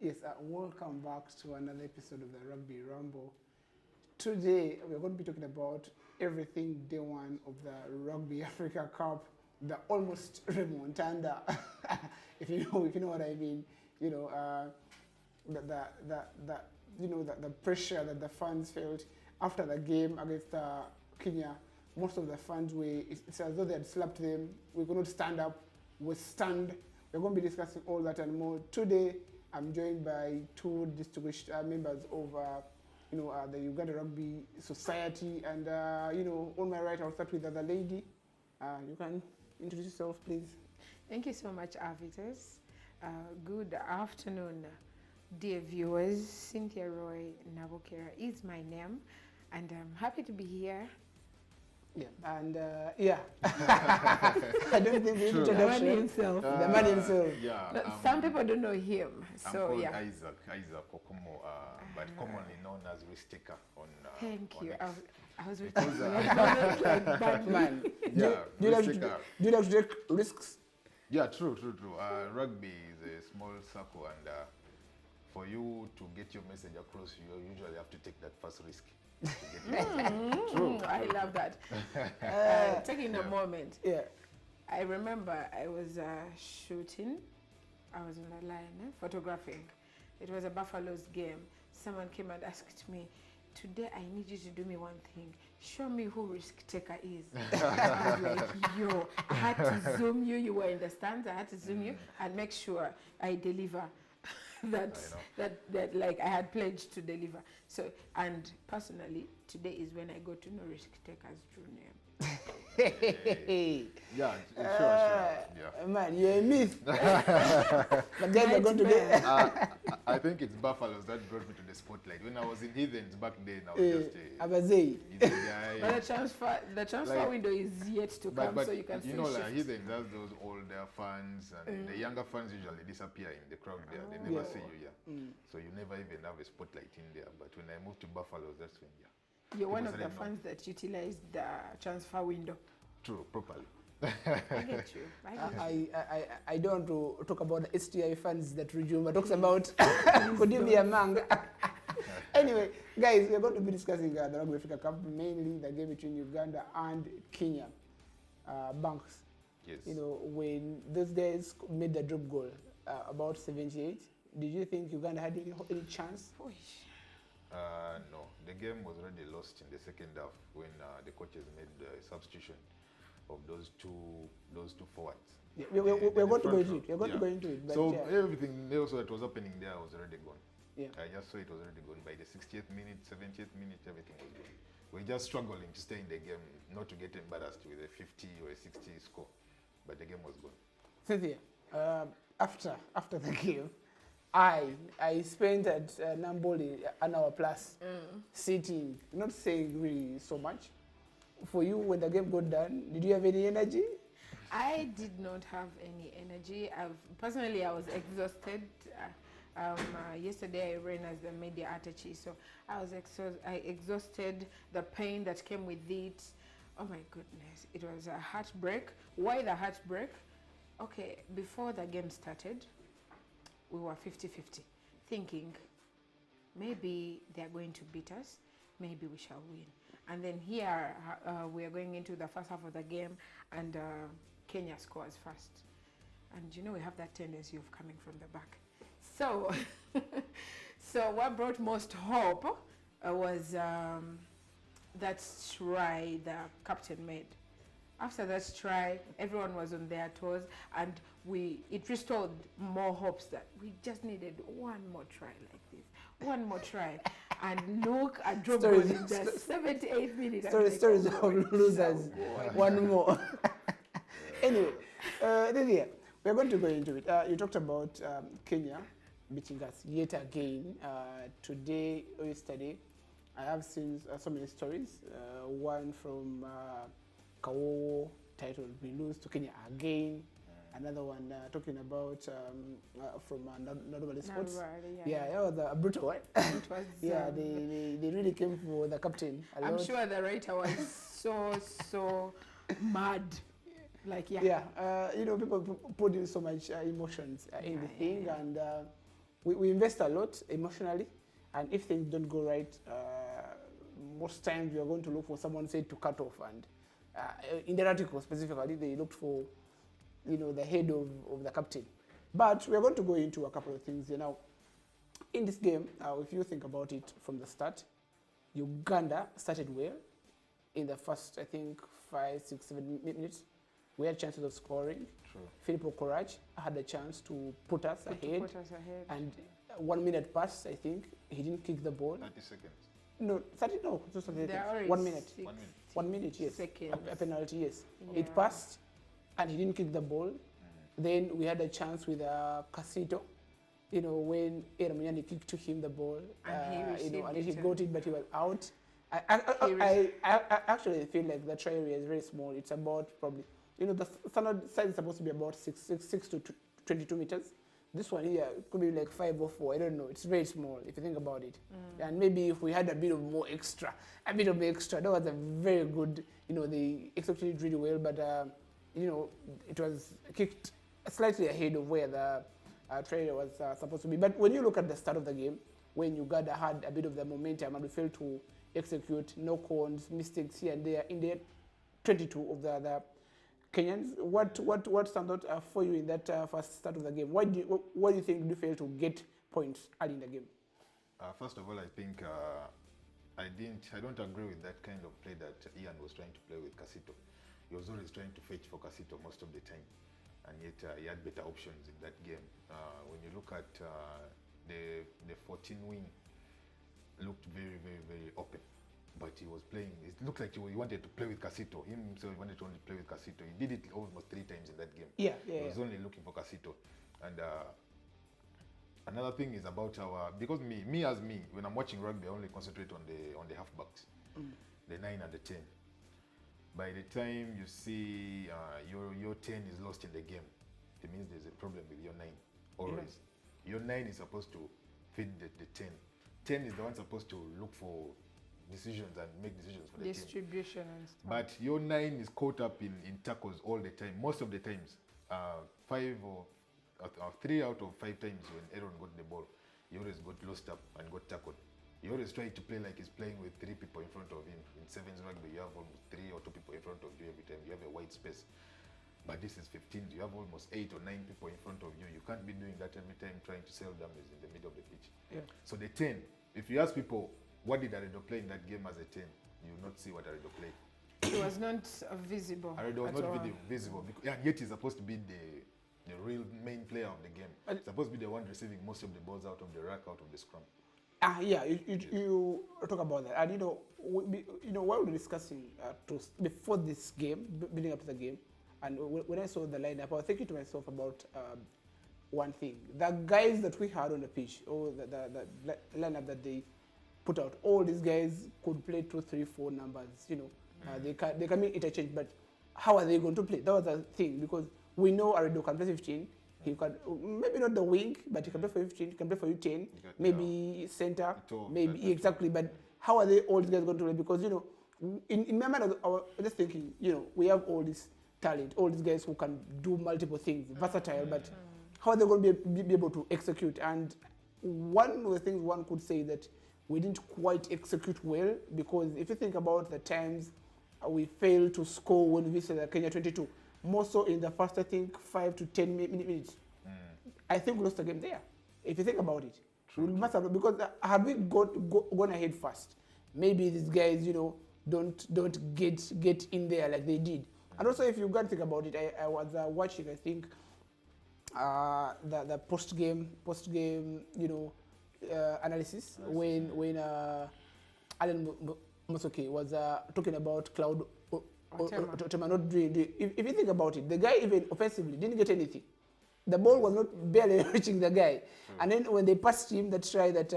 Yes, welcome back to another episode of the Rugby Rumble. Today, we're going to be talking about everything day one of the Rugby Africa Cup, the almost remontada, if you know what I mean. You know, the pressure that the fans felt after the game against Kenya. Most of the fans it's as though they had slapped them. We could not stand up. We stand. We're going to be discussing all that and more today. I'm joined by two distinguished members of, the Uganda Rugby Society, and on my right, I'll start with the other lady. You can introduce yourself, please. Thank you so much, arbiters. Good afternoon, dear viewers. Cynthia Roy Nabokera is my name, and I'm happy to be here. Yeah, and I don't think the introduction. The man himself. The man himself. Yeah. Some people don't know him, I'm so called yeah. Isaac Okomo, but commonly known as risk taker on. Thank on you. X. I was Because, like Batman. Yeah, Do you like to take risks? Yeah, true. Rugby is a small circle, and for you to get your message across, you usually have to take that first risk. True. I love that. Taking a moment. Yeah. I remember I was shooting. I was on the line, photographing. It was a Buffaloes game. Someone came and asked me, today I need you to do me one thing. Show me who risk taker is. I was like, yo, I had to zoom you. You were in the stands. I had to zoom you and make sure I deliver. that like I had pledged to deliver. So, and personally, today is when I got to know risk taker's true name. Yeah, sure. Yeah. Man, you're a myth. But guys are going to get. I think it's Buffaloes that brought me to the spotlight. When I was in Heathens back then, I was just a Abazei. But the transfer window is yet to come, but so you can you know, like shift. Heathens has those older fans, and the younger fans usually disappear in the crowd there. They never see you here. So you never even have a spotlight in there. But when I moved to Buffaloes, that's when, You're one of Because the I didn't fans that utilized the transfer window. True, properly. I get you. I don't want to talk about the STI fans that Rujuma talks about. Could you be among? Anyway, guys, we're going to be discussing the Rugby Africa Cup, mainly the game between Uganda and Kenya. Banks. Yes. You know, when those guys made the drop goal, about 78, did you think Uganda had any chance? No, the game was already lost in the second half when the coaches made the substitution of those two forwards. Yeah, we're going to go into it. We're going to go into it. But so everything else that was happening there was already gone. Yeah. I just saw it was already gone. By the 60th minute, 70th minute, everything was gone. We're just struggling to stay in the game, not to get embarrassed with a 50 or a 60 score. But the game was gone. Cynthia, after the game, I spent at Namboli an hour plus sitting, not saying really so much. For you, when the game got done, did you have any energy? I did not have any energy. Personally, I was exhausted. Yesterday, I ran as the media attaché, so I was exhausted. The pain that came with it. Oh my goodness, it was a heartbreak. Why the heartbreak? Okay, before the game started, we were 50-50, thinking maybe they're going to beat us, maybe we shall win. And then here we are going into the first half of the game, and Kenya scores first. And you know, we have that tendency of coming from the back. So, so what brought most hope was that try the captain made. After that try, everyone was on their toes, and it restored more hopes that we just needed one more try like this, one more try. And look, I dropped goal in the 78th minute. Stories of losers. One more. Anyway, Lydia, we're going to go into it. You talked about Kenya beating us yet again. Today or yesterday, I have seen so many stories. One from Kawo titled "We Lose to Kenya Again." Another one talking about from Nobody Sports. Yeah, that was a brutal one. It was, yeah, they really came for the captain a lot. I'm sure the writer was so mad. Like, yeah. You know, people put in so much emotions in the thing, and we invest a lot emotionally, and if things don't go right, most times we are going to look for someone, say, to cut off. And in the article specifically, they looked for, the head of the captain. But we are going to go into a couple of things here now. In this game, if you think about it from the start, Uganda started well. In the first, I think, 5, 6, 7 minutes, we had chances of scoring. True. Filippo Courage had a chance to put us ahead. Put us ahead. And 1 minute passed, I think. He didn't kick the ball. 30 seconds. No, 30, no. Just 30 There are 1 minute. 60 1 minute. 1 minute, yes. seconds. A penalty, yes. Yeah. It passed, and he didn't kick the ball. Then we had a chance with Casito, when Ermaniani kicked to him the ball. And he received and he it. got it, but he was out. I actually feel like the try area is very small. It's about probably, the standard size is supposed to be about 6 to 22 meters. This one here could be like 5 or 4. I don't know. It's very small if you think about it. And maybe if we had a bit of extra, that was a very good, they executed it really well, but, it was kicked slightly ahead of where the try area was supposed to be. But when you look at the start of the game, when Uganda had a bit of the momentum and we failed to execute, knock-ons, mistakes here and there in the 22 of the other Kenyans, what stands out for you in that first start of the game? What do you think you failed to get points early in the game? First of all, I think I don't agree with that kind of play that Ian was trying to play with Casito. He was always trying to fetch for Casito most of the time, and yet he had better options in that game. When you look at the 14 wing, looked very, very, very open. But he was playing, it looked like he wanted to play with Casito. Himself wanted to only play with Casito. He did it almost 3 times in that game. Yeah. He was only looking for Casito. And another thing is about because me, when I'm watching rugby, I only concentrate on the halfbacks, the 9 and the 10. By the time you see your 10 is lost in the game, it means there's a problem with your 9, always. Your 9 is supposed to feed the 10. 10 is the one supposed to look for decisions and make decisions for the team. Distribution and stuff. But your 9 is caught up in tackles all the time. Most of the times, 3 out of 5 times when Aaron got the ball, he always got lost up and got tackled. He always tried to play like he's playing with 3 people in front of him. In sevens rugby, you have almost 3 or 2 people in front of you every time. You have a wide space. But this is 15. You have almost 8 or 9 people in front of you. You can't be doing that every time, trying to sell damage in the middle of the pitch. Yeah. So the 10, if you ask people, what did Aredo play in that game as a 10? You will not see what Aredo played. It was not visible. Aredo was at not all. visible. And yet he's supposed to be the real main player of the game. He's supposed to be the one receiving most of the balls out of the rack, out of the scrum. You talk about that, and while we were discussing before this game, building up to the game, and when I saw the lineup, I was thinking to myself about one thing: the guys that we had on the pitch, or the lineup that they put out, all these guys could play 2, 3, 4 numbers. They can make interchange, but how are they going to play? That was the thing, because we know Aredo can play 15. He can, maybe not the wing, but he can play for you 15, he can play for you 10, maybe center, maybe exactly. But how are they all these guys going to play? Because, in my mind, I was just thinking, we have all this talent, all these guys who can do multiple things, versatile, but how are they going to be able to execute? And one of the things one could say that we didn't quite execute well, because if you think about the times we failed to score when we visited Kenya 22, more so in the first, I think, 5 to 10 minutes. I think we lost the game there. If you think about it, we must have, because had we gone ahead first, maybe these guys, don't get in there like they did. And also, if you got to think about it, I was watching, I think, the post game, analysis when Alan Mosoke was talking about Cloud. Otema not doing. If you think about it, the guy even offensively didn't get anything. The ball was not barely reaching the guy. And then when they passed him, that try that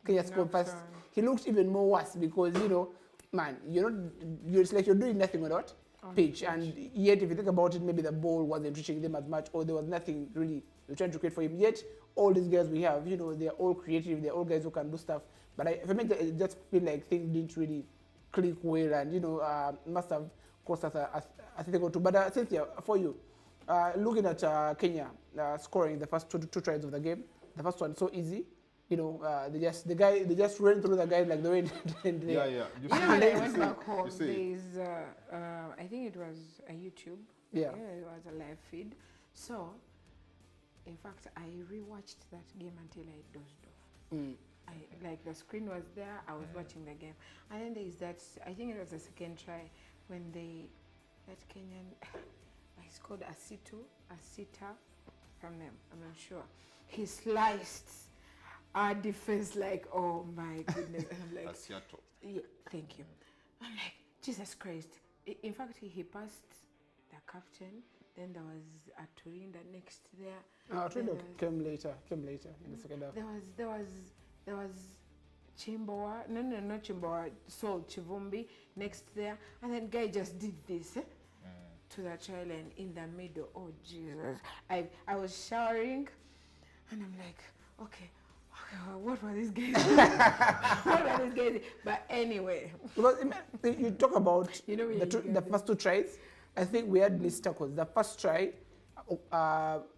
Kenya scored past, he looked even more worse, because it's like you're doing nothing on that pitch. And yet, if you think about it, maybe the ball wasn't reaching them as much, or there was nothing really you're trying to create for him. Yet all these guys we have, they're all creative. They're all guys who can do stuff. But for me, I just feel like things didn't really click well, and must have cost us a thing or two. But Cynthia, for you, looking at Kenya scoring the first two tries of the game, the first one so easy. You know, they just ran through the guy like the way they Yeah. You know, when I went back home, see. there's, I think it was a YouTube. Yeah. It was a live feed. So, in fact, I rewatched that game until I dozed off. Like the screen was there, I was watching the game. And then there's that, I think it was the second try, when that Kenyan, it's called Asita, from them, I'm not sure. He sliced our defense like, oh my goodness. And I'm like, Asiato. yeah, thank you. I'm like, Jesus Christ. In fact, he passed the captain. Then there was a Turinda next there. Turinda came later in the second half. There was Chimboa. No, not Chimboa. Sol Chivumbi next there. And then guy just did this to the child and in the middle. Oh, Jesus. I was showering and I'm like, okay, what were these guys? But anyway. Because you talk about You know, the first two tries. I think we had missed tackles. The first try,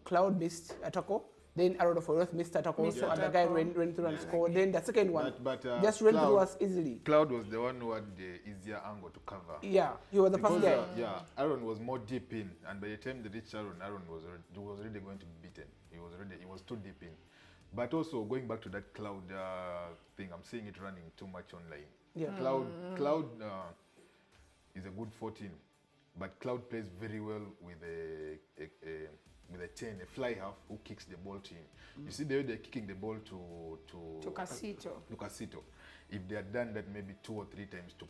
Cloud missed a tackle. Then Aaron Forth missed a tackle also, and the guy ran through and scored. Then the second one just ran through us easily. Cloud was the one who had the easier angle to cover. Yeah, he was the first guy. Aaron was more deep in, and by the time they reached Aaron was already going to be beaten. He was too deep in. But also going back to that Cloud thing, I'm seeing it running too much online. Yeah. Cloud is a good 14, but Cloud plays very well with a 10, a fly half who kicks the ball to him. You see the way they're kicking the ball to Casito. If they had done that maybe 2 or 3 times to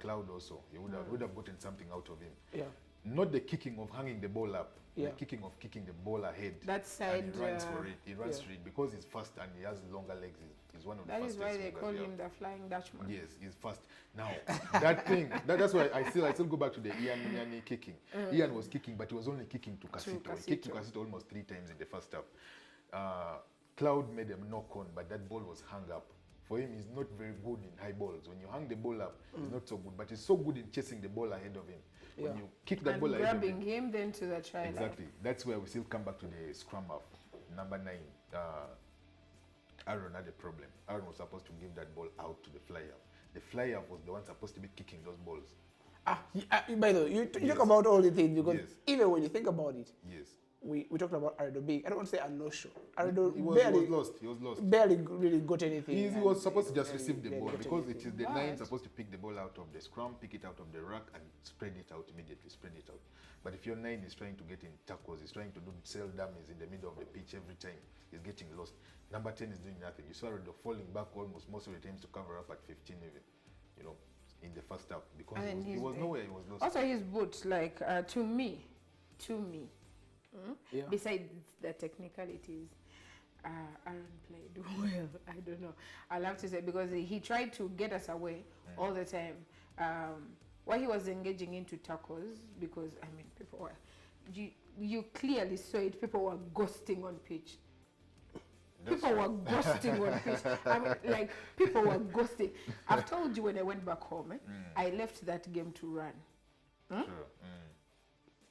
Cloud also, he would have gotten something out of him. Yeah. Not the kicking of hanging the ball up, yeah. the kicking of kicking the ball ahead. That side. And he runs for it. He runs for it because he's fast and he has longer legs. He's one of the fastest. That is why they call him the Flying Dutchman. Yes, he's fast. Now, that thing, that's why I still go back to the Ian kicking. Ian was kicking, but he was only kicking to Casito. He kicked to Casito almost 3 times in the first half. Cloud made a knock on, but that ball was hung up. For him, he's not very good in high balls. When you hang the ball up, he's not so good, but he's so good in chasing the ball ahead of him. When you kick that ball ahead of him, grabbing him, then to the try. Exactly. That's where we still come back to the scrum half. Number 9. Aaron had a problem. Aaron was supposed to give that ball out to the fly half. The fly half was the one supposed to be kicking those balls. By the way, you talk about all the things because Yes. even when you think about it, Yes. we talked about Arido being, I don't want to say a no-show. He Arido was lost. He was lost. barely really got anything. He was supposed to just receive the barely ball got because anything. it is the 9 supposed to pick the ball out of the scrum, pick it out of the ruck, and spread it out immediately. Spread it out. But if your 9 is trying to get in tackles, he's trying to do cell dummies in the middle of the pitch every time, he's getting lost. Number 10 is doing nothing. You saw Arido falling back almost most of the times to cover up at 15 even, you know, in the first half because he was nowhere. He was lost. Also, his boots, like to me. Yeah. Besides the technicalities, Aaron played well. I don't know. I'll have to say because he tried to get us away all the time. While he was engaging into tackles, because I mean, people were you clearly saw it. People were ghosting on pitch. People were ghosting on pitch. I mean, like people were ghosting. I've told you when I went back home, I left that game to run. Sure.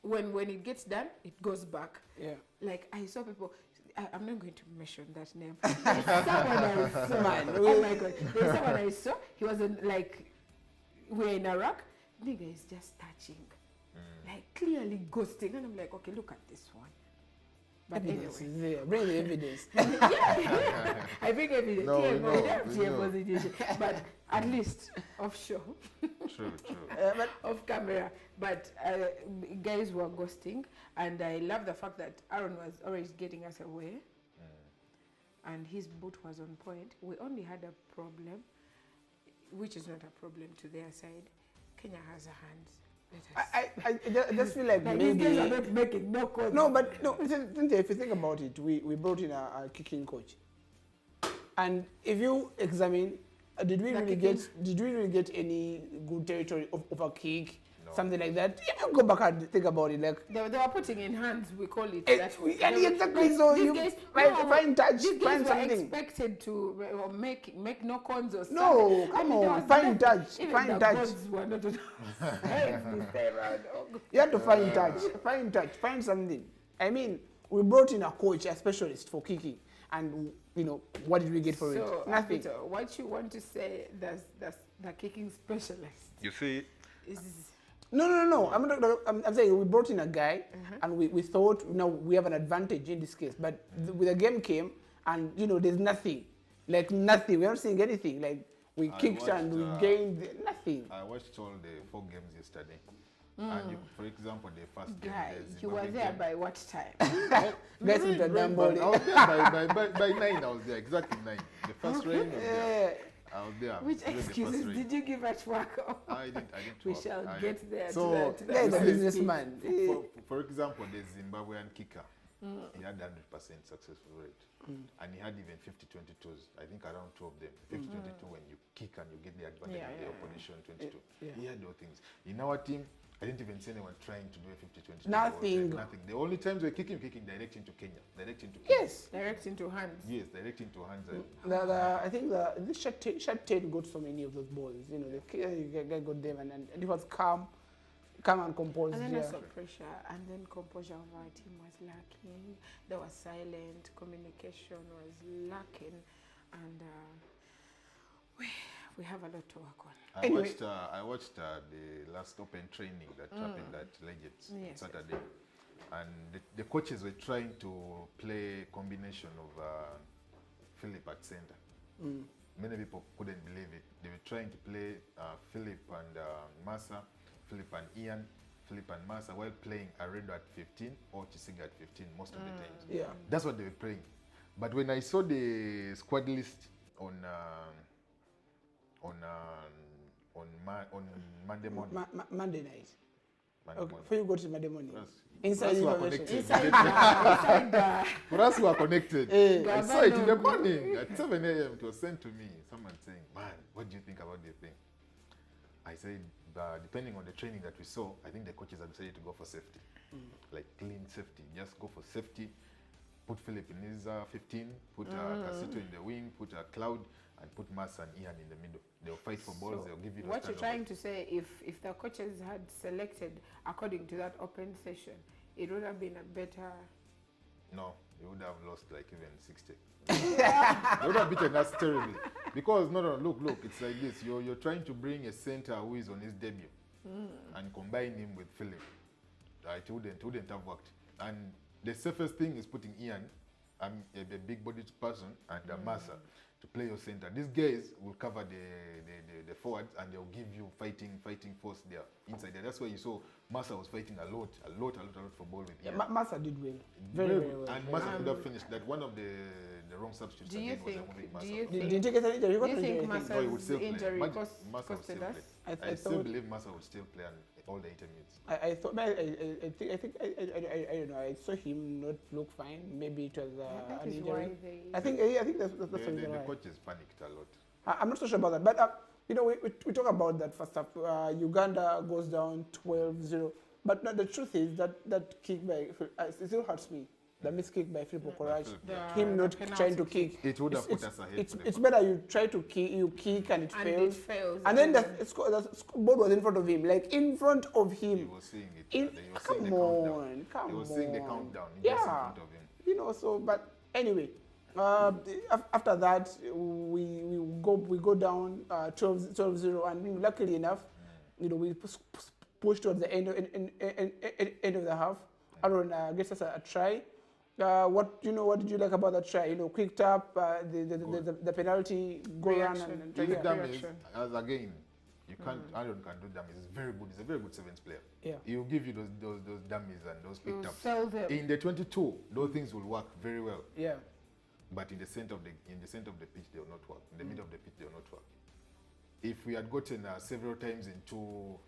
When it gets done, it goes back. Yeah. Like I saw people. I'm not going to mention that name. There's someone I saw. Man, Oh my God! There's someone I saw. He was like, we're in Iraq. Nigga is just touching, like clearly ghosting, and I'm like, okay, look at this one. But Evidence anyway, is there. Bring the evidence. I think evidence. No, we know. Positive, but at least offshore. True. But Off camera, but guys were ghosting, and I love the fact that Aaron was always getting us away, and his boot was on point. We only had a problem, which is not a problem to their side. Kenya has a hand. I just feel like These guys are maybe not making no calls. no, but no. If you think about it, we brought in a kicking coach, and if you examine, did we really get any good territory of a kick? No. Something like that. If you go back and think about it, like They were putting in hands, we call it. exactly. So These you guys, find touch, these guys find were something. expected to make no cons or something. No, I come mean, there on, was find nothing. touch, Even find the touch. gods were not this time around. Oh, God. You have to find touch, find something. I mean, We brought in a coach, a specialist for kicking, and you know what did we get for it? Nothing. Peter, what you want to say? That's the kicking specialist. You see, Is No. I'm saying we brought in a guy, and we thought, you know, we have an advantage in this case. But with the game came, and you know, there's nothing, like nothing. We're not seeing anything. Like we kicked and we gained nothing. I watched all the 4 games yesterday, and for example, the first game. guy, the you were Zimbabwe there game, by what time? Guys with the dumb but body. I was there by 9. I was there exactly 9. The first rain was there. I was there. Which during the first excuses rain. did you give at work? I didn't. We work. shall get there. So, to Guy is a that. businessman. For example, the Zimbabwean kicker, he had 100% successful rate, and he had even 50-22s. I think around 2 of them. 50-22 when you kick and you get the advantage of the opposition 22. He had those things. In our team, I didn't even see anyone trying to do a 50-22. Nothing. Nothing. The only times we're kicking direct into Kenya. Direct into Kenya. Yes. Direct into hands. Yes, direct into hands. And I think this shot 10 got so many of those balls. You know, the guy got them, and it was calm and composed. And then I saw pressure, and then composure of our team was lacking. There was silent communication was lacking, and we have a lot to work on. I watched the last open training that happened at Legends on Saturday, and the coaches were trying to play a combination of Philip at center. Many people couldn't believe it. They were trying to play Philip and Massa, Philip and Ian, Philip and Massa, while playing Aredo at 15 or Chisiga at 15 most of the times. Yeah. That's what they were playing. But when I saw the squad list on Monday morning. Monday night. Monday Okay, morning. before you go to Monday morning. Yes. Inside For us who are information. connected. For us who are connected, I saw it in the Governor. morning at 7 a.m. It was sent to me. Someone saying, "Man, what do you think about the thing?" I said, depending on the training that we saw, I think the coaches have decided to go for safety, like clean safety. Just go for safety. Put Philip in his 15. Put Casito in the wing. Put Cloud. And put Massa and Ian in the middle. They'll fight for balls. So They'll give you. what you're trying to say, if the coaches had selected according to that open session, it would have been a better. No, you would have lost like even 60. They would have beaten us terribly. Because no, look, it's like this. You're trying to bring a center who is on his debut and combine him with Philip. It wouldn't have worked. And the safest thing is putting Ian, a big-bodied person, and Massa to play your center. These guys will cover the forwards, and they'll give you fighting force there inside there. That's why you saw Massa was fighting a lot for ball with Ian. Massa did well. Very well. And Massa could have finished that. One of the wrong substitutes again was removing Massa. Did you take it an injury? Do you think No, he would still Massa's play. injury Massa would costed still us? play. I still believe Massa would still play all the 80 minutes. I thought, I don't know. I saw him not look fine. Maybe it was That an is injury. why they. I think that's the reason The why. coaches panicked a lot. I'm not so sure about that, but you know, we talk about that first half. Uganda goes down 12-0, but no, the truth is that kick by it still hurts me. The missed kick by Philip Okoraj, him not trying to kick. It would have put us ahead. It's better you try to kick, you kick and it fails. And then the ball was in front of him, like in front of him. He was seeing it. Come on. He was seeing the countdown. Yeah. Just in front of him. You know, so but anyway, after that we go down 12-0, and luckily enough, you know, we pushed towards the end of the half. Aaron gets us a try. What did you like about that try? You know, quick tap, the penalty, go run and His yeah. damage, as again, you can't. Aaron can do damage. He's very good. He's a very good sevens player. Yeah. He will give you those dummies and those quick taps. Sell them. In the 22, those things will work very well. Yeah. But in the center of the pitch, they will not work. In the middle of the pitch, they will not work. If we had gotten several times into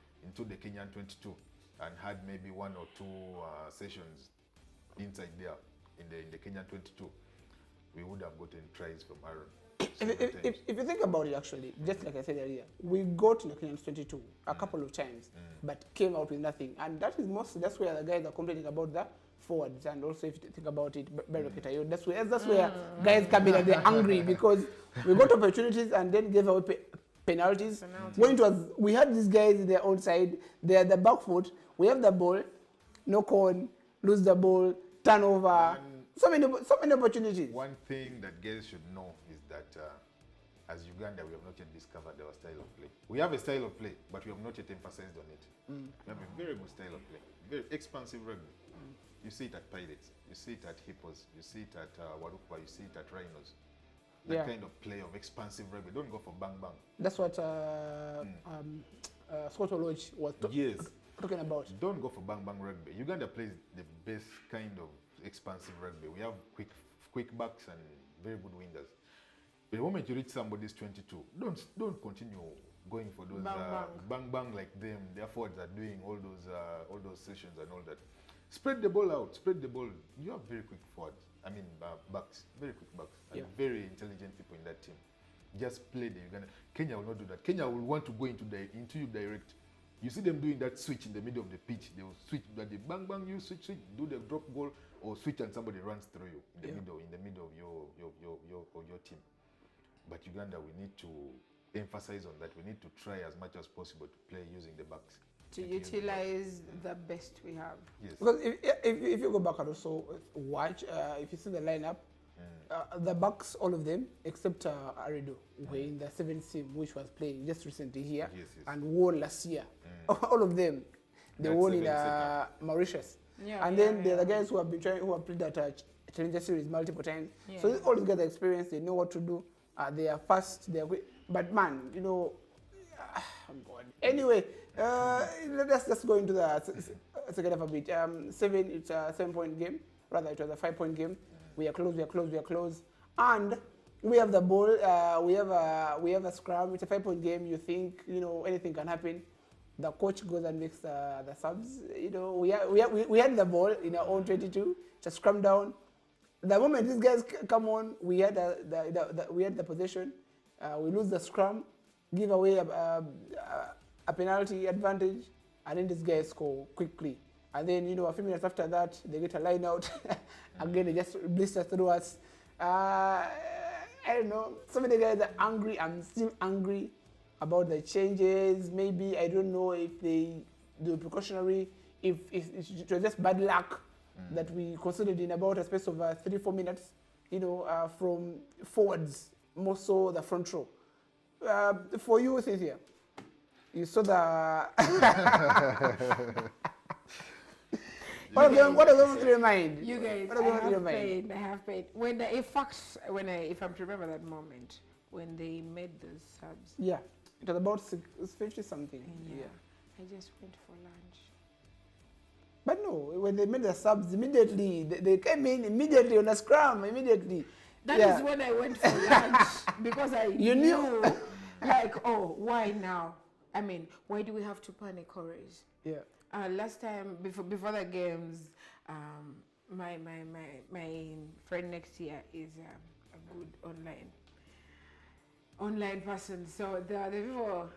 the Kenyan 22 and had maybe 1 or 2 sessions inside there in the Kenyan 22, we would have gotten tries from Aaron. If you think about it, actually, just like I said earlier, we got in the Kenyan 22 a couple of times, but came out with nothing. And that's where the guys are complaining about the forwards. And also, if you think about it, that's where guys come in and they're angry because we got opportunities and then gave away penalties. When we had these guys in their own side, they're the back foot, we have the ball, knock on, lose the ball, turnover, so many opportunities. One thing that girls should know is that as Uganda, we have not yet discovered our style of play. We have a style of play, but we have not yet emphasized on it. We have a very good style of play, very expansive rugby. You see it at Pirates, you see it at Hippos, you see it at Warukwa, you see it at Rhinos. That kind of play of expansive rugby. Don't go for bang bang. That's what Scott Lodge was talking about. Don't go for bang bang rugby. Uganda plays the best kind of expansive rugby. We have quick backs and very good wingers. But the moment you reach somebody's 22, don't continue going for those bang bang like them. Their forwards are doing all those sessions and all that. Spread the ball out. Spread the ball. You have very quick forwards. I mean backs, very quick backs, and very intelligent people in that team. Just play the Uganda. Kenya will not do that. Kenya will want to go into you direct. You see them doing that switch in the middle of the pitch. They will switch, that they bang bang you switch, do the drop goal or switch and somebody runs through you in the middle of your team. But Uganda, we need to emphasize on that. We need to try as much as possible to play using the backs. To utilize the best we have. Yes. Because if you go back and also watch, if you see the lineup, the backs, all of them, except Arido, were in the 7th team, which was playing just recently here, and won last year. All of them, they won in Mauritius. And then the other guys who have been who have played that Challenger Series multiple times. So all these guys are experienced, they know what to do. They are fast, they are quick. But man, you know, I'm bored. Anyway, let's just go into the second half a bit. It's a 7-point game. Rather, it was a 5-point game. We are close. And we have the ball. We have a scrum. It's a 5-point game. You think, you know, anything can happen. The coach goes and makes the subs. You know, we had the ball in our own 22. Just scrum down. The moment these guys come on, we had the possession. We lose the scrum, give away a penalty advantage, and then these guys score quickly. And then, you know, a few minutes after that, they get a line out. Again, they just blister through us. I don't know. So many guys are angry. I'm still angry about the changes. Maybe, I don't know if they do precautionary, if it was just bad luck that we considered in about a space of 3-4 minutes, you know, from forwards, more so the front row. For you, Cynthia, you saw the... What are going through your mind? You guys, I have paid. If I'm to remember that moment, when they made those subs. Yeah, it was about 50 something. Yeah. I just went for lunch. But no, when they made the subs, immediately, they came in immediately on the scrum, immediately. That is when I went for lunch, because I knew, like, oh, why now? I mean, why do we have to panic always? Yeah. Last time, before the games, my friend next year is a good online person. So the people,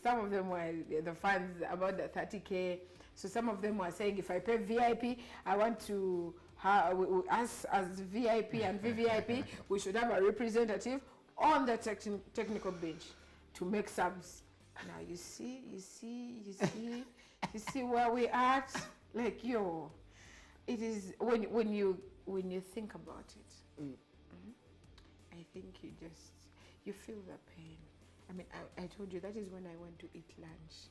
some of them were the fans about the 30K. So some of them were saying, if I pay VIP, I want to us as VIP and VVIP, we should have a representative on the technical bench to make subs. Now you see where we at. Like, yo, it is when you think about it. I think you feel the pain. I mean, I told you that is when I went to eat lunch,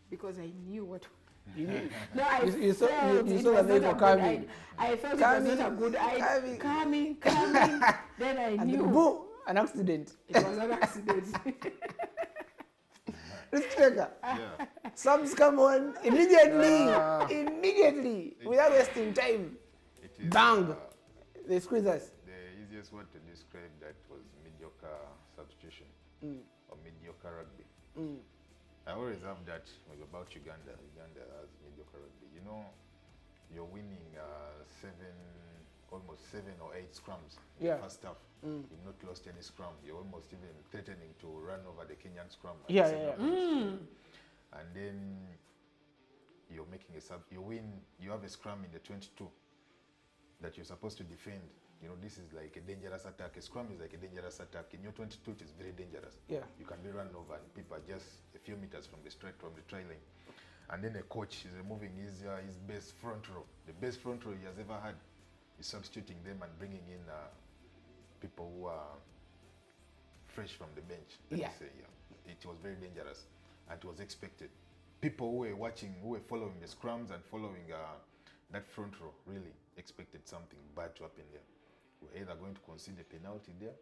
because I knew what. No, you saw the people coming. I felt it was not a good idea. Coming. Then I knew. Boom! An accident. It was an accident. Risk taker. Subs come on immediately, without wasting time. Bang! They squeeze us. The easiest word to describe that was mediocre substitution or mediocre rugby. I always have that about Uganda. Uganda has mediocre rugby. You know, you're winning almost 7 or 8 scrums in the first half. You've not lost any scrum. You're almost even threatening to run over the Kenyan scrum. And then you're making a sub. You win. You have a scrum in the 22 that you're supposed to defend. You know, this is like a dangerous attack. A scrum is like a dangerous attack. In your 22, it is very dangerous. You can be run over, and people are just a few meters from the try line. and then a coach is removing his best front row, the best front row he has ever had, is substituting them and bringing in people who are fresh from the bench. Let me say, it was very dangerous, and it was expected. People who were watching, who were following the scrums and following that front row, really expected something bad to happen there. We're either going to concede a penalty there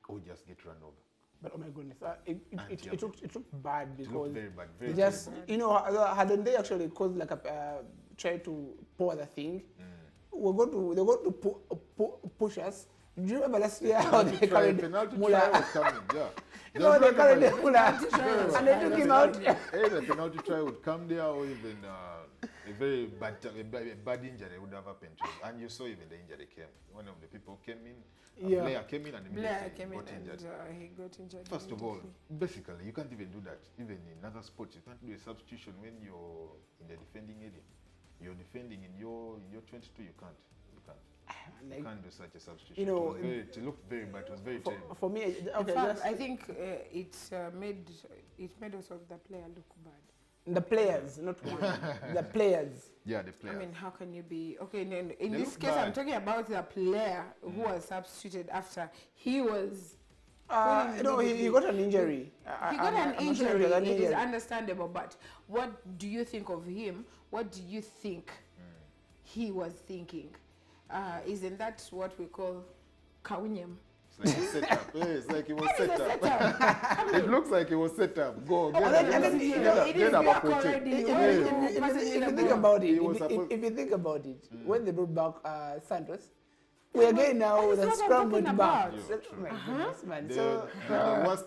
or just get run over. But oh my goodness, it looked bad because it looked very bad, very, just very bad. you know, hadn't they actually caused like a try to pour the thing? They're going to push us. Do you remember last year how they carried penalty Mula? try was coming, yeah. No, they carried the Mula and they took him out. Either penalty try would come there, or even a very bad injury would have happened to him. And you saw even the injury came. One of the people came in, a player came in and immediately got injured. He got injured. First of all, basically, you can't even do that. Even in other sports, you can't do a substitution when you're in the defending area. You're defending in your 22, you can't. Like, you can't do such a substitution. You know, it looked very bad. It was very terrible. For me, okay, fact, I think it made also the player look bad. The players, not one. The players. Yeah, the players. I mean, how can you be okay? In this case, bad. I'm talking about the player who was substituted after he was. He got an injury. He got an injury. It is understandable, but what do you think of him? What do you think he was thinking? Isn't that what we call kawinyam? It's like a setup. Yeah, it's like it was set up. It looks like it was set up. Go get if you think about it, when they brought back Santos, we again now with a scrambled back.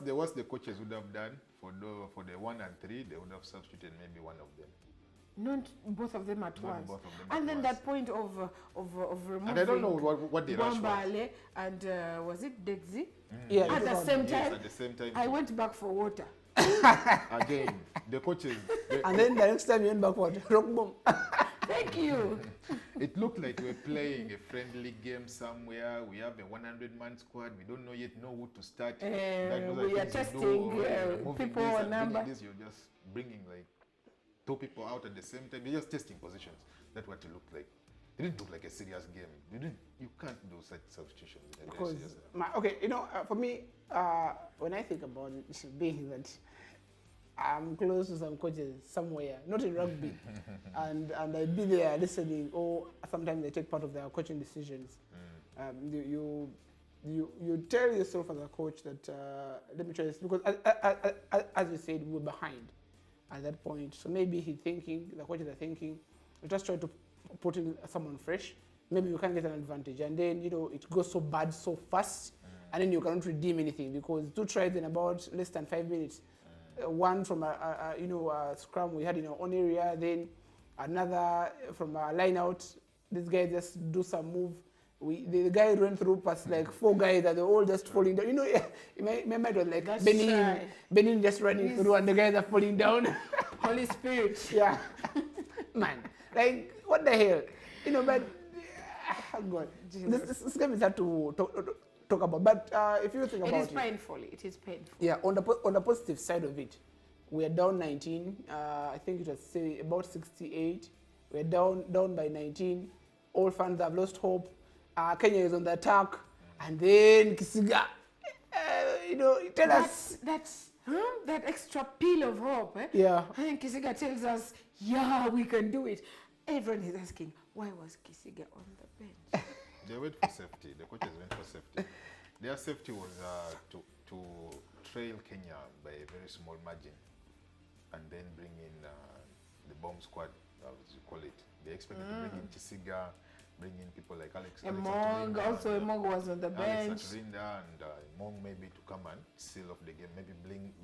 The worst the coaches would have done for the 1 and 3, they would have substituted maybe one of them. Not both of them at once. And then that point of removing. And I don't know what they rushed was. And was it Dexy? Yeah. At the same time. At the same time. I went back for water. Again, the coaches. And then the next time you went back for rock boom. Thank you. It looked like we were playing a friendly game somewhere. We have a 100-man squad. We don't yet know who to start. We are testing people on number. You're just bringing like 2 people out at the same time. You're just testing positions. That's what it looked like. It didn't look like a serious game. You can't do such substitutions. Because for me, when I think about it, being that I'm close to some coaches somewhere, not in rugby, and I be there listening, or sometimes they take part of their coaching decisions. You tell yourself as a coach that let me try this, because as you said, we're behind at that point. So maybe the coaches are thinking, we just try to put in someone fresh. Maybe you can get an advantage, and then it goes so bad so fast, and then you cannot redeem anything because 2 tries in about less than 5 minutes. One from a scrum we had in our own area, then another from a line out. This guy just do some move. The guy ran through past like 4 guys that they're all just falling down. Remember it was like Benin just running through and the guys are falling down. Holy Spirit. Yeah. Man, like what the hell? But God, this game is hard to talk about. But if you think about it, it is painful. Yeah, on the positive side of it, we are down 19. I think it was about 68. We're down by 19. All fans have lost hope. Kenya is on the attack, and then Kisiga, tell us that extra peel of hope. Yeah. And Kisiga tells us, yeah, we can do it. Everyone is asking, why was Kisiga on the bench? They went for safety. The coaches went for safety. Their safety was to trail Kenya by a very small margin, and then bring in the bomb squad, as you call it. They expected to bring in Kisiga, bring in people like Alex. Emong was on the bench. Alex Atrinda and Emong maybe to come and seal off the game. Maybe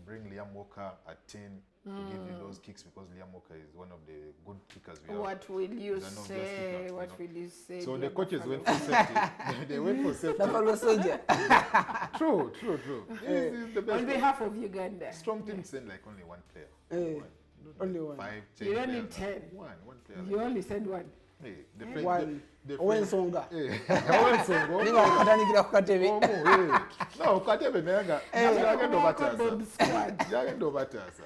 bring Liam Walker at 10 to give you those kicks, because Liam Walker is one of the good kickers we have. What will you say? Will you say? So the coaches went for safety. They went for safety. True. This is the best. On behalf of Uganda. Strong teams send like only 1 player. Only 1. 5, 10. You don't need 10. One player. You only send 1. Hey, one. Owensonga. Owensonga. Ninga wakatangira kukatebe. No, kukatebe nenga. Jagendo batasa.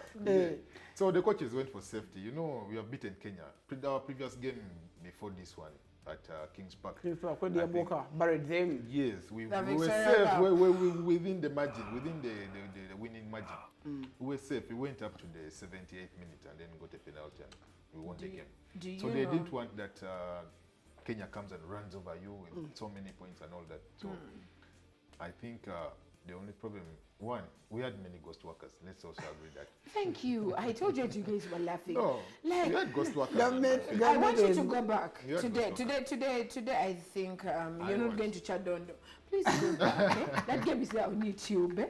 So the coaches went for safety. You know, we have beaten Kenya. Our previous game before this one at Kings Park. When the Aboka buried them. Yes, we were Victoria safe. Cup. We within the margin, within the winning margin. We were safe. We went up to the 78th minute and then got a penalty and we won the game. So they didn't want that Kenya comes and runs over you with so many points and all that. So I think the only problem, one, we had many ghost workers. Let's also agree that. Thank you. I told you you guys were laughing. No, like, we had ghost workers. I want you to go back. You had Today, I think you're not going to Chadondo. Please go back. Eh? That game is there on YouTube. Eh?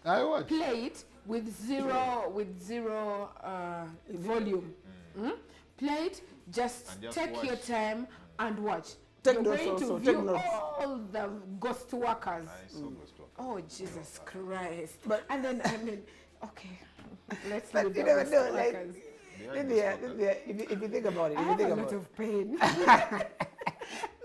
I watched. Play it with zero volume. Play it. Just take watch. your time and watch. Take You're notes going to also, view take notes. all the ghost workers. I saw ghost workers. Oh, Jesus Christ. But- and then, I mean, okay. Let's But leave you the never ghost know, like, workers. if you think about it, I if you have think a about lot it. of pain.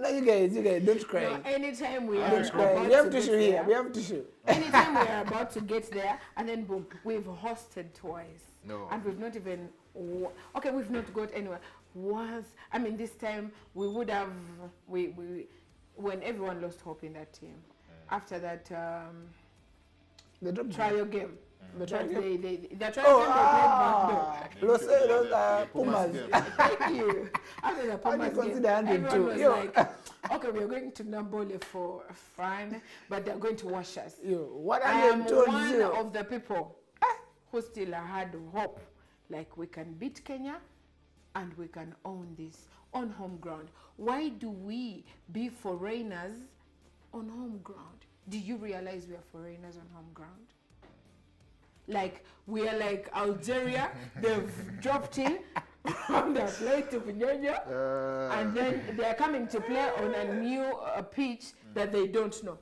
No, you guys, don't cry. No, anytime we are Don't cry. about We have to tissue get here. there, We have tissue. anytime we are about to get there, and then boom, we've hosted twice. No. And we've not even, okay, we've not got anywhere. Once, I mean, this time we would have, when everyone lost hope in that team, after that The drop trial game, The trial game? the trial game Los Pumas Pumas. game. Thank you. After the How do you Pumas game, consider 102? everyone was Yo. like, okay, we're going to Nambole for fun, but they're going to wash us. Yo, what I are am you told one you? of the people who still had hope. Like, we can beat Kenya and we can own this on home ground. Why do we be foreigners on home ground? Do you realize we are foreigners on home ground? Like, we are like Algeria, they've dropped in on their flight to Vinyanya, and then they are coming to play on a new pitch that they don't know.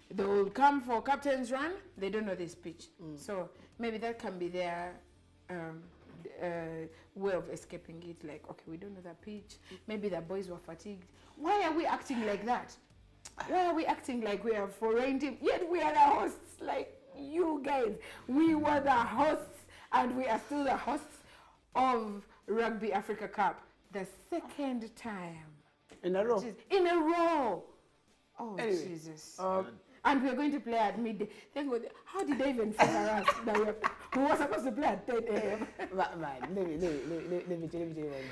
They will come for captain's run, they don't know this pitch. So maybe that can be their way of escaping it. Like, okay, we don't know that pitch. Maybe the boys were fatigued. Why are we acting like that? Why are we acting like we are a foreign team? Yet we are the hosts, like you guys. We were the hosts, and we are still the hosts of Rugby Africa Cup. The second time. In a row. In a row. Oh, Anyway, Jesus. And we're going to play at midday. Thank God. How did they even figure us that we were supposed to play at 10 a.m.? Man, let me tell you one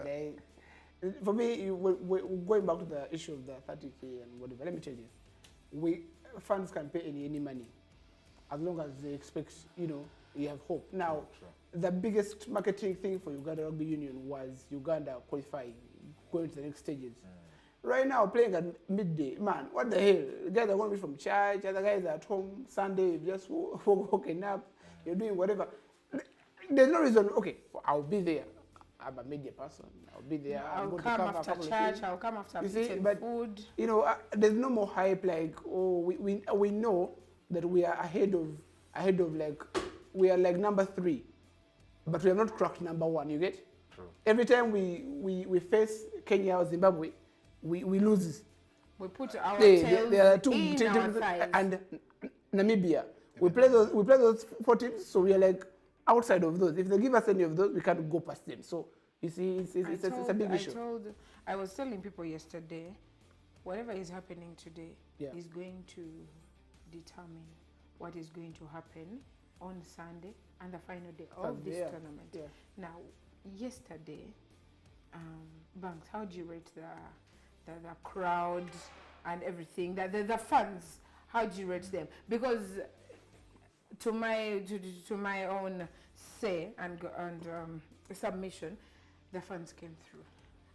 thing. For me, going back to the issue of the 30K and whatever, let me tell you, fans can pay any money as long as they expect, you have hope. Now, the biggest marketing thing for Uganda Rugby Union was Uganda qualifying, going to the next stages. Right now, playing at midday, man, what the hell? The guys are going to be from church, other guys are at home, Sunday, you've just woken up, you're doing whatever. There's no reason, okay, I'll be there. I'm a media person. I'll be there. I'll come after church. I'll come after food. There's no more hype like, oh, we know that we are ahead of like, we are like number 3, but we have not cracked number 1. You get? True. Every time we face Kenya or Zimbabwe, we lose. We put our tails there are two in teams our thighs. and Namibia. We play those 4 teams, so we are like outside of those. If they give us any of those, we can't go past them. So you see, it's a big issue. I was telling people yesterday, whatever is happening today is going to determine what is going to happen on Sunday and the final day of this tournament. Yeah. Now, yesterday, Banks, how do you rate the crowd and everything? The fans, how do you rate them? Because to my own say and submission, the fans came through.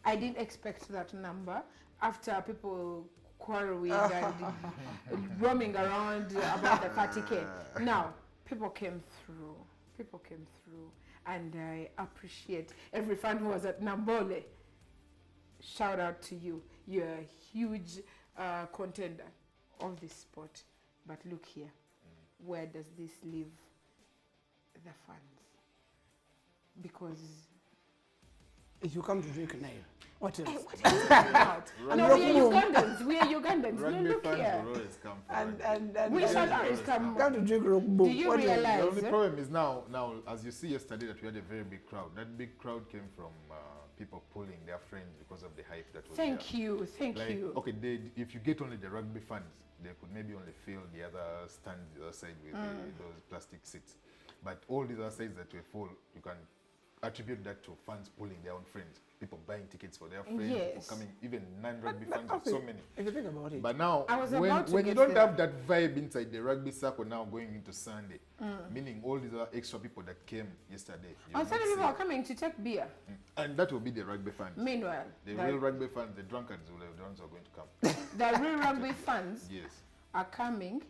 I didn't expect that number after people quarreling and roaming around about the 30K. Now, people came through. And I appreciate every fan who was at Nambole. Shout out to you. You're a huge contender of this sport. But look here. Where does this leave the fans? Because If you come to drink Nile, what else? Hey, what are you talking about? And No, rock we are room. Ugandans. We are Ugandans. No, Rugby look fans here. will always come for And rugby. and We and- shall always come. come to drink rock boom. Do you What else? realize? The only problem is now, as you see yesterday, that we had a very big crowd. That big crowd came from people pulling their friends because of the hype that was there. Thank you. Thank Like, you. okay, if you get only the rugby fans, they could maybe only fill the other stands, the other side with those plastic seats. But all these other sides that were full, you can attribute that to fans pulling their own friends, people buying tickets for their friends, Yes. people coming, even non-rugby fans, Okay, so many. If you think about it. But now, I was when about to you get don't there. have that vibe inside the rugby circle now going into Sunday, meaning all these other extra people that came yesterday. you're On not Sunday, people seeing- are coming to take beer. And that will be the rugby fans. Meanwhile, The the real rugby fans, the drunkards, will be the ones who are going to come. the real rugby fans Yes. are coming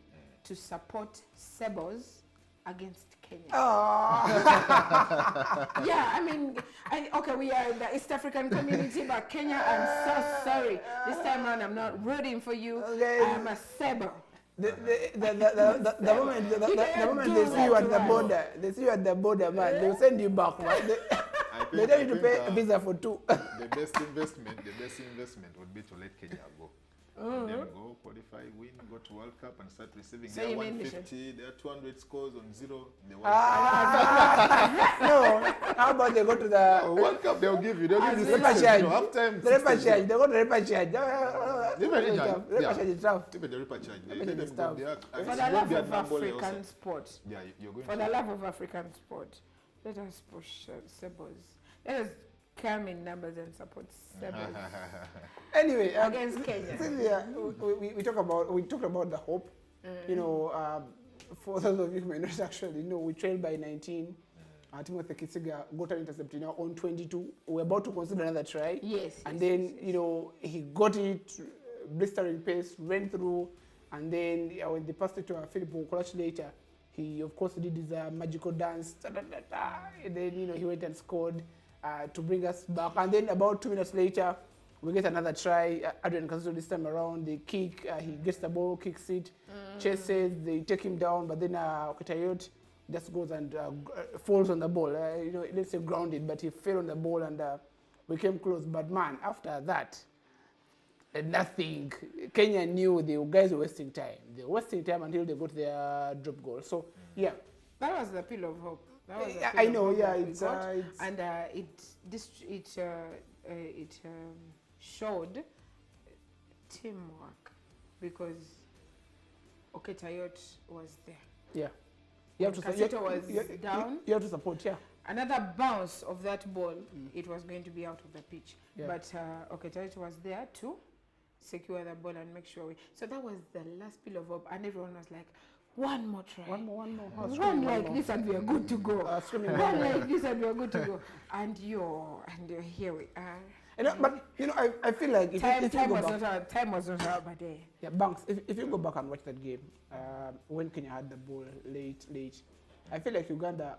to support Sebos against Kenya. Ah, Yeah, I mean, okay, we are in the East African community, but Kenya, I'm so sorry. This time around, I'm not rooting for you. Okay. I'm a Sebo. the moment the moment they see you at the border, man, they'll send you back. Man. They tell you to pay a visa for 2. The best investment would be to let Kenya go. Let them go, qualify, win, go to World Cup and start receiving So their you mean they 150, their 200 scores on 0 in the World No, how about they go to the Cup. World Cup, they'll give you repechage? half time. The repechage. They go to repechage. Repechage is tough. Even the repechage, they Repechage let is them go tough. there. And For it's the going love to be of at Nambole African also. sport. Yeah, you're going For to. the love of African sport, let us push Sebos. Let us come in numbers and support Sebos Anyway, against Kenya. Sylvia, we talked about the hope. You know, for those of you who may not actually know, we trailed by 19. Timothy Kisiga got an intercept on 22. We're about to consider another try. Yes. And yes, then, yes, yes. you know, he got it, blistering pace, ran through. And then when they passed it to Philip Okolachi later, he, of course, did his magical dance. And then, you know, he went and scored to bring us back. And then about 2 minutes later, we get another try. Adrian Kazuto this time around, they kick, he gets the ball, kicks it, chases, they take him down, but then Oketayot just goes and falls on the ball. You know, let's say grounded, but he fell on the ball and we came close. But man, after that, nothing. Kenya knew the guys were wasting time. They were wasting time until they got their drop goal. So, yeah. That was the pill of hope. That was the Yeah, pill I of know, hope yeah, that we it's, got. it's- And it showed teamwork because Oketayot was there. Yeah. You have to Kasito was down. You have to support, yeah. Another bounce of that ball, it was going to be out of the pitch. Yeah. But Oketayot was there to secure the ball and make sure so that was the last pill of hope, and everyone was like, one more try. One more. Run like this and we are good to go. Screaming Run like this and we are good to go. And here we are. You know, but you know, I feel like if you go back, Time was not our bad day. yeah, Banks. If you go back and watch that game, when Kenya had the ball late, I feel like Uganda.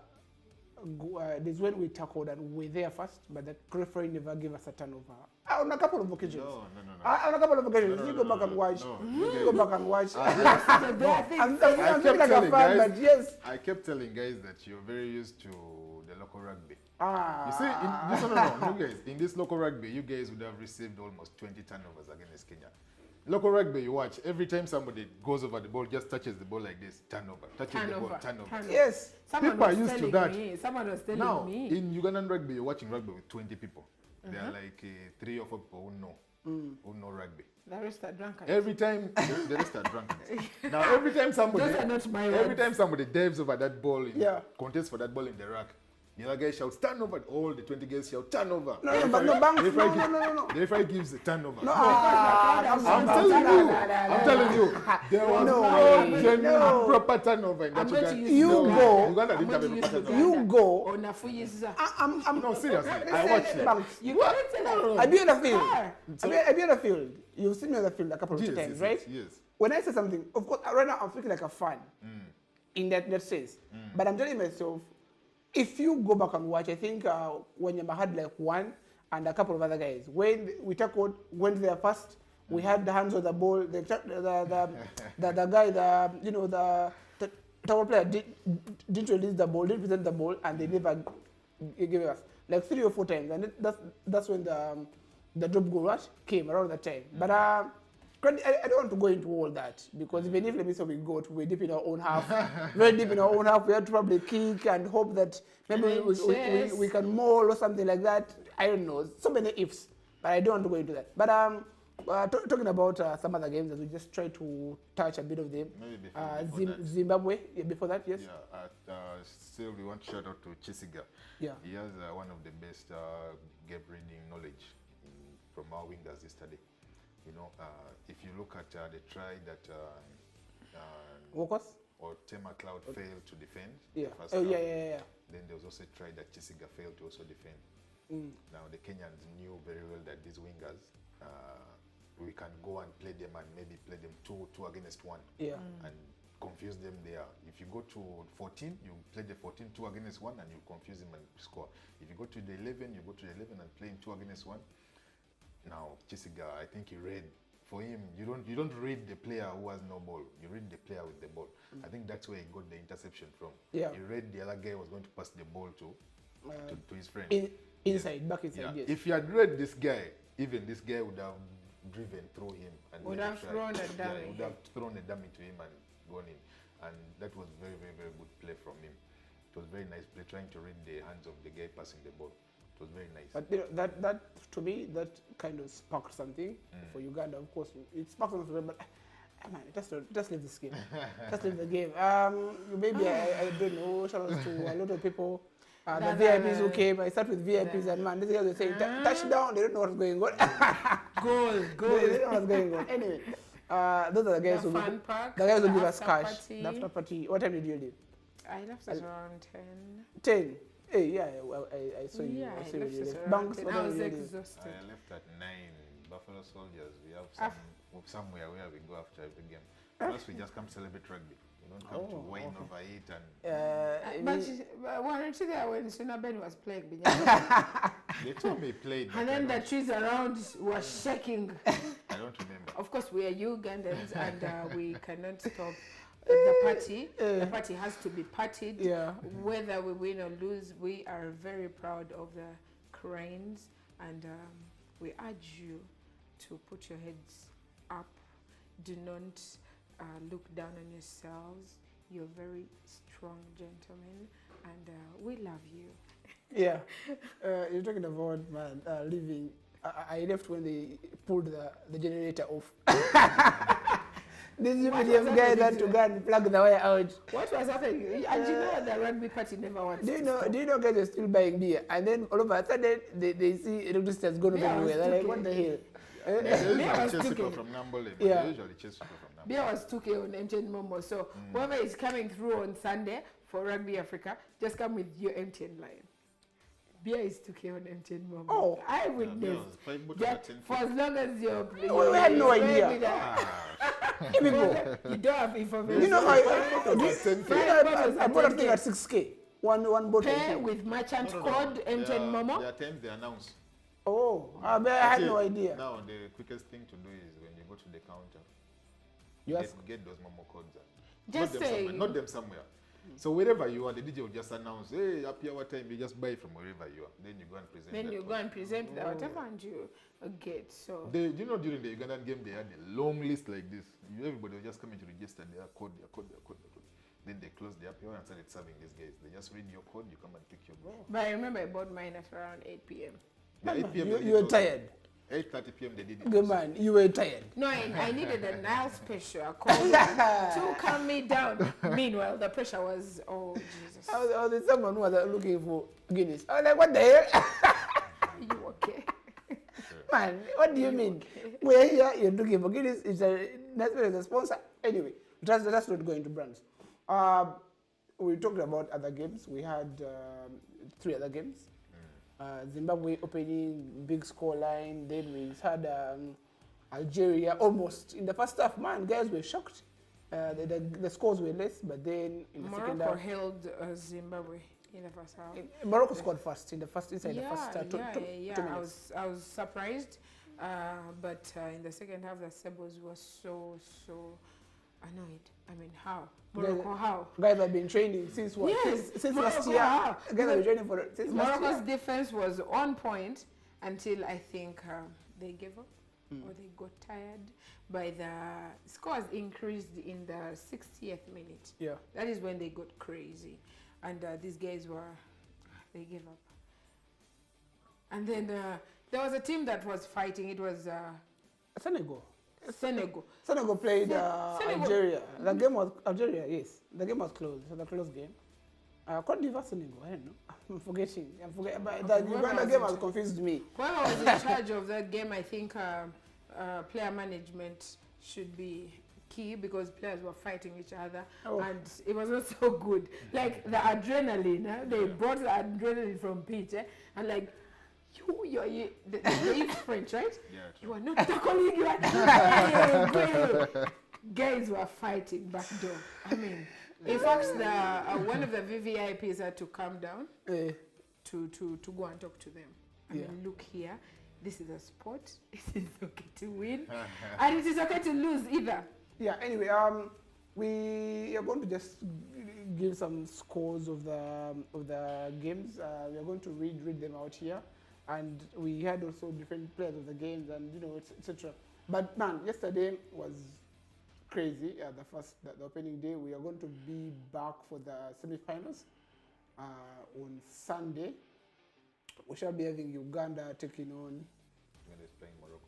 There's when we tackled and we were there first, but the referee never gave us a turnover. On a couple of occasions. No. On a couple of occasions. No, You no, go back no, and watch. no. You go back and watch. I'm kept feeling like a telling fan, guys- but yes. I kept telling guys that you're very used to the local rugby. Ah. You see, no, you guys, in this local rugby, you guys would have received almost 20 turnovers against Kenya. Local rugby, you watch, every time somebody goes over the ball, just touches the ball like this, turnover. Touches the ball, turnover. Yes. Someone People are was used to telling that. me. Someone was telling Now, me. in Ugandan rugby, you're watching rugby with 20 people. There are like 3 or 4 people who know rugby. The rest are drunkards. Every time, the rest are drunkards. Now, every time somebody, Those are not my every words. time somebody dives over that ball, Yeah. contests for that ball in the rack, the other guy shouts turnover. All the 20 guys shout turnover. No, but no, Banks, The referee no. The referee gives the turnover. I'm I'm telling you, there was No no way. genuine No. proper turnover in that I'm going to Uganda. use You Uganda. go. Uganda I'm didn't have going a to proper use turnover. You go. Onafuyiza. I'm No, seriously, I Listen, watched it. Banks, You can't tell us. I be on the field. Ah. I be on the field. You've seen me on the field a couple of Yes, times, yes, right? yes. When I say something, of course, right now I'm speaking like a fan in that sense. But I'm telling myself, if you go back and watch, I think when Yama had like one and a couple of other guys, when we went there first, we had the hands on the ball. The guy, the tower player didn't release the ball, didn't present the ball, and they never gave us. like 3 or 4 times, and that's when the drop goal came around that time. But I don't want to go into all that because even if let me say we're deep in our own half, very deep in our own half, we had to probably kick and hope that maybe we can maul or something like that. I don't know, so many ifs, but I don't want to go into that. But talking about some other games that we just try to touch a bit of them. Maybe before Zimbabwe, before that, yes. Yeah, still we want to shout out to Chisiga. Yeah. He has one of the best game reading knowledge from our wingers yesterday. You know, if you look at the try that Walkers or Tema Cloud failed to defend. Yeah. The first Oh, half, yeah. Then there was also a try that Chisiga failed to also defend. Now the Kenyans knew very well that these wingers, we can go and play them and maybe play them two against one. Yeah. And confuse them there. If you go to 14, you play the 14 2 against 1 and you confuse them and score. If you go to the 11, you go to the 11 and play in 2 against 1. Now Chisiga, I think he read. For him, you don't read the player who has no ball. You read the player with the ball. I think that's where he got the interception from. Yeah. He read the other guy was going to pass the ball to his friend. Inside, back inside, yeah. Yes. If you had read this guy, even this guy would have driven through him and would have thrown a dummy. Yeah, would have thrown a dummy to him and gone in. And that was very, very, very good play from him. It was very nice play, trying to read the hands of the guy passing the ball. It was very nice. But you know, that to me, that kind of sparked something for Uganda. Of course, it sparked something for them, but man, just leave this game. Just leave the game. Maybe I don't know. Shout out to a lot of people. The VIPs who came, I start with VIPs and man, these guys were saying touchdown, they don't know what's going on. Goal. They don't know what's going on. Anyway, those are the guys who give us cash. The after party. What time did you leave? I left at around 10. 10? Hey, yeah, I saw you. Yeah, I saw I left you. at Banks, around 10. what I time was did you leave? exhausted. I left at 9. Buffalo Soldiers. We have somewhere where we go after every game. Plus, we just come celebrate rugby. We don't come to whine over it and. But weren't you there when Sunaben was playing? They told me he played. And then the trees around were shaking. I don't remember. Of course, we are Ugandans and we cannot stop the party. The party has to be partied. Yeah. Whether we win or lose, we are very proud of the Cranes and we urge you to put your heads up. Do not look down on yourselves. You're very strong gentlemen and we love you. Yeah. You're talking about, man, leaving. I left when they pulled the generator off. This UPDF guy that to go and plug the wire out. What was happening? And you know the rugby party never wants Do you know guys are still buying beer? And then all of a sudden they see electricity has gone up everywhere. They're like, what the hell? They usually chase people from Nambole, but they usually chase people from Nambole. Beer was 2K on MTN Momo. So whoever is coming through on Sunday for Rugby Africa, just come with your MTN line. Beer is 2K on MTN Momo. Oh, I witnessed. For as long as you're we had no idea. You don't have information. You know, I bought a thing at 6K. One bottle. Pay with merchant code MTN Momo. There are times they announce. Oh, I had no idea. Now, the quickest thing to do is when you go to the counter, you get those Momo codes. Just say. Not them somewhere. So wherever you are, the DJ will just announce, hey, happy hour time, you just buy from wherever you are. Then you go and present. Then you go and present whatever and you get. So. You know, during the Ugandan game, they had a long list like this. Everybody was just coming to register their code. Then they closed the happy hour and started serving these guys. They just read your code, you come and pick your ball. But I remember I bought mine at around 8 p.m. Yeah, 8 p.m. You were tired. 8:30 p.m. they did it. Good man, you were tired. No, I needed a Nile special called to calm me down. Meanwhile, the pressure was, oh Jesus. I was someone who was looking for Guinness. I was like, what the hell? You okay? Man, what do you mean? Okay? We're here, you're looking for Guinness. It's a sponsor. Anyway, let's not go into brands. We talked about other games. We had 3 other games. Zimbabwe opening, big score line. Then we had Algeria almost in the first half. Man, guys were shocked. The scores were less, but then in the second half, Morocco held Zimbabwe in the first half. Morocco scored first inside the first 2 minutes. I was surprised, but in the second half, the Sebos were so annoyed. I mean, how? Morocco, how? Guys have been training since what? Yes, Since Morocco, last year. how? Guys have been training since last Morocco's year. defense was on point until I think they gave up or they got tired. By the scores increased in the 60th minute. Yeah. That is when they got crazy, and these guys they gave up. And then there was a team that was fighting. It was Senegal. Senegal. Senegal played Senegal. Algeria. The game was Algeria, yes. The game was close. It was a close game. Cote d'Ivoire, Senegal, I don't know. I'm forgetting. But the Uganda game has confused me. Whoever was in charge of that game, I think player management should be key because players were fighting each other and it was not so good. Like the adrenaline, they brought the adrenaline from pitch and like, you're French, right? Yeah, you are not tackling, you are guys were fighting back door. I mean, in fact, one of the VVIPs had to come down to go and talk to them. I mean, look here, this is a sport. It is okay to win, and it is okay to lose either. Yeah. Anyway, we are going to just give some scores of the games. We are going to read them out here. And we had also different players of the games and, etc. But man, yesterday was crazy. The opening day. We are going to be back for the semi-finals on Sunday. We shall be having Uganda taking on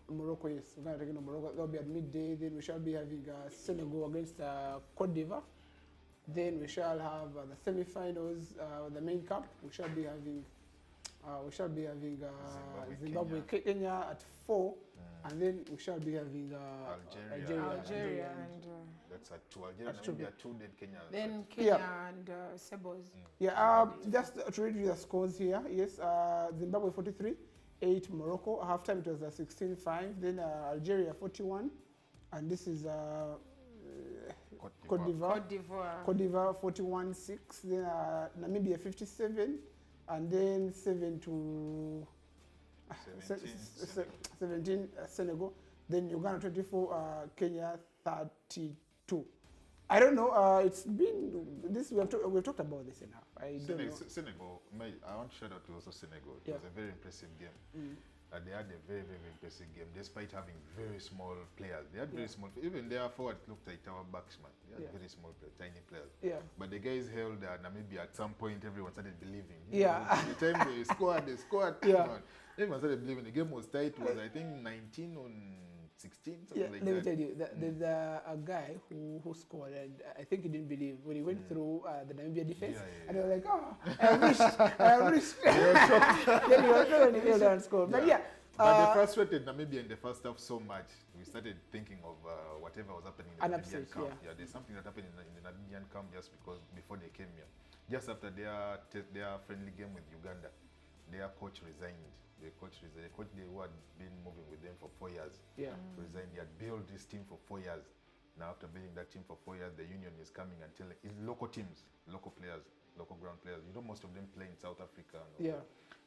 Morocco. Yes, Uganda taking on Morocco. That will be at midday. Then we shall be having Senegal against Cote d'Ivoire. Then we shall have the semi-finals, the main cup. We shall be having Zimbabwe, Kenya at 4, and then we shall be having Algeria. And that's at 2. Algeria, 2, then Kenya. Then Kenya and Sebos. Yeah, just to read you the scores here. Yes, Zimbabwe 43, 8 Morocco. Halftime it was 16-5. Then Algeria 41, and this is Cote d'Ivoire 41-6. Then Namibia 57. And then 17 Senegal. Then Uganda 24, Kenya 32. I don't know. It's been this. We've talked about this enough. I don't know. Senegal. I want to shout out to also Senegal. It was a very impressive game. They had a very, very impressive game, despite having very small players. They had very small. Even their forward looked like our backsman. They had very small, tiny players. Yeah. But the guys held Namibia. At some point, everyone started believing. Yeah. The time they scored. Yeah. Everyone started believing. The game was tight. It was I think 19 on 16. Something like that. Let me tell you, there's a guy who scored, and I think he didn't believe when he went through the Namibia defense, and he was like, "Oh, I wish." Then he was not able to score, but yeah. But they frustrated Namibia in the first half so much. We started thinking of whatever was happening in the Namibian camp. Yeah, there's something that happened in the Namibian camp just before they came here. Just after their friendly game with Uganda, their coach resigned. The coach who had been moving with them for 4 years. Yeah. Resigned. He had built this team for 4 years. Now after building that team for 4 years, the union is coming and telling it's local teams, local players, local ground players. Most of them play in South Africa. Yeah.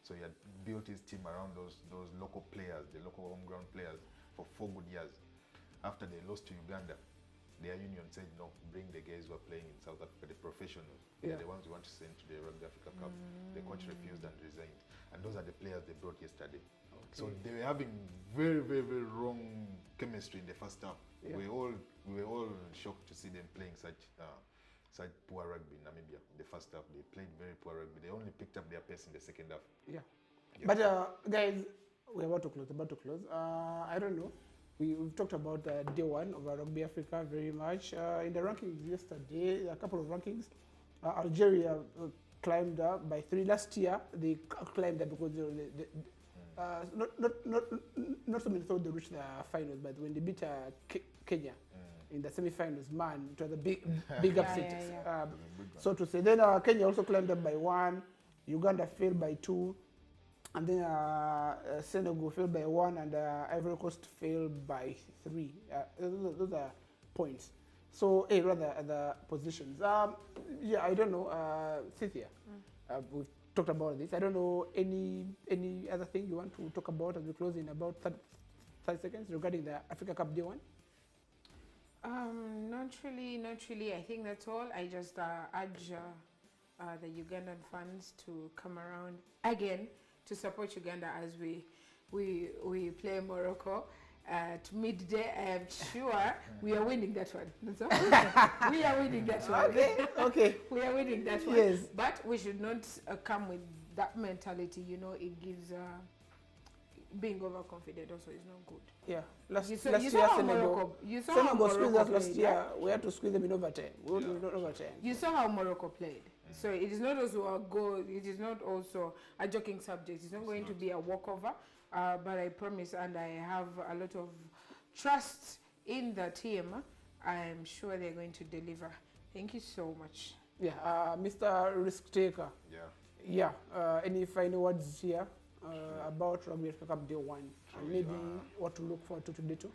So he had built his team around those local players, the local home ground players, for 4 good years. After they lost to Uganda, their union said no, bring the guys who are playing in South Africa, the professionals. They're the ones we want to send to the Rugby Africa Cup. The coach refused and resigned. And those are the players they brought yesterday. Okay. So they were having very, very, very wrong chemistry in the first half. Yeah. We were all shocked to see them playing such poor rugby in Namibia. In the first half, they played very poor rugby. They only picked up their pace in the second half. Yeah. But guys, we're about to close. I don't know. We've talked about day one of Rugby Africa very much. In the rankings yesterday, a couple of rankings. Algeria climbed up by 3 last year. They climbed up because not so many thought they reached the finals, but when they beat Kenya in the semi-finals, man, it was a big upset. So to say. Then Kenya also climbed up by 1. Uganda fell by 2. And then Senegal fell by 1, and Ivory Coast fell by 3. Those are points. So, rather the positions. Yeah, I don't know, Cynthia. We've talked about this. I don't know any other thing you want to talk about as we close in about 30 seconds regarding the Africa Cup Day 1. Not really, not really. I think that's all. I just urge the Ugandan fans to come around again to support Uganda as we play Morocco at midday. I am sure we are winning that one. That's all. We are winning that one. Okay. We are winning that one. Yes. But we should not come with that mentality. You know, it gives being overconfident also is not good. Yeah. Last You year, saw how Senegal. you saw how Senegal squeezed us Morocco last played, year. right? We had to squeeze them in overtime. We won in overtime. You saw how Morocco played. So it is not also a goal. It is not also a joking subject. It's not going to be a walkover. But I promise, and I have a lot of trust in the team. I am sure they're going to deliver. Thank you so much. Yeah. Mr. Risk Taker. Yeah. Yeah. Any final words here about Rugby Africa Cup Day 1? And maybe what to look forward to today too?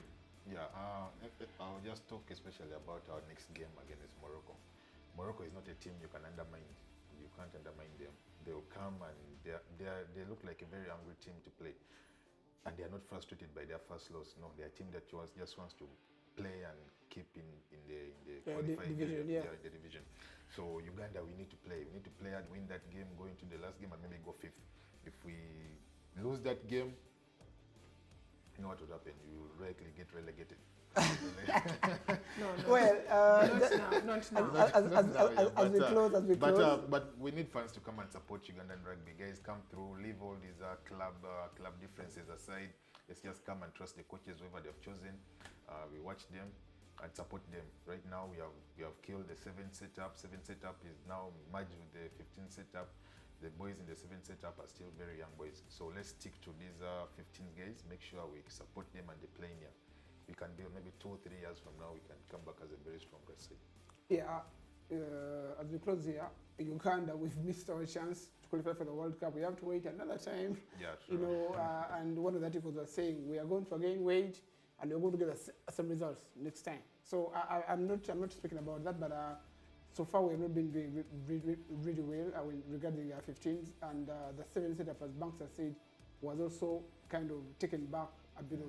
Yeah, I'll just talk especially about our next game against Morocco. Morocco is not a team you can undermine. You can't undermine them. They will come and they look like a very angry team to play. And they are not frustrated by their first loss. No, they are a team that just wants to play and keep in the qualified division, in the division. So Uganda, we need to play. We need to play and win that game, go into the last game and maybe go 5th. If we lose that game, you know what would happen? You will likely get relegated. No. Well, not now. as we close. But we need fans to come and support Ugandan rugby. Guys, come through. Leave all these club differences aside. Let's just come and trust the coaches, whoever they've chosen. We watch them and support them. Right now, we have killed the 7 setup. 7 setup is now merged with the 15 setup. The boys in the 7 setup are still very young boys. So let's stick to these 15 guys. Make sure we support them and they play in here. We can be maybe 2 or 3 years from now, we can come back as a very strong side. Yeah. As we close here, Uganda, we've missed our chance to qualify for the World Cup. We have to wait another time. Yeah, true. You know, and one of the articles was saying we are going to again wait, and we're going to get some results next time. So I'm not speaking about that, but so far we have not been doing really well regarding our 15s, and the 7 setup, as Banks has said, was also kind of taken back a bit of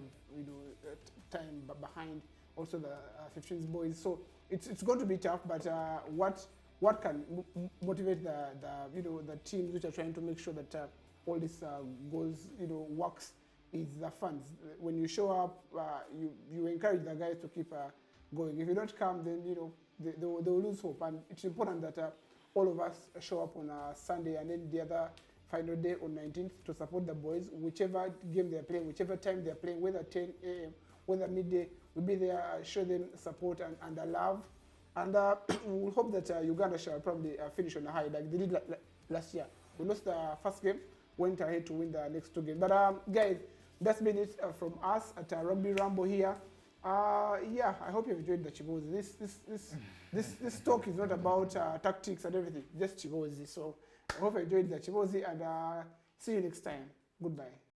time behind also the 15s boys. So it's going to be tough, but what can motivate the teams which are trying to make sure that all this goes works is the fans. When you show up, you encourage the guys to keep going. If you don't come, then they will lose hope. And it's important that all of us show up on a Sunday and then the other final day on 19th to support the boys, whichever game they're playing, whichever time they're playing, whether 10 a.m., whether midday, we'll be there, show them support and the love. And we'll hope that Uganda shall probably finish on a high like they did last year. We lost the first game, went ahead to win the next 2 games. But guys, that's been it from us at Rugby Rumble here. Yeah, I hope you enjoyed the Chigozi. This talk is not about tactics and everything, just Chigozi. So I hope you enjoyed the Chigozi and see you next time. Goodbye.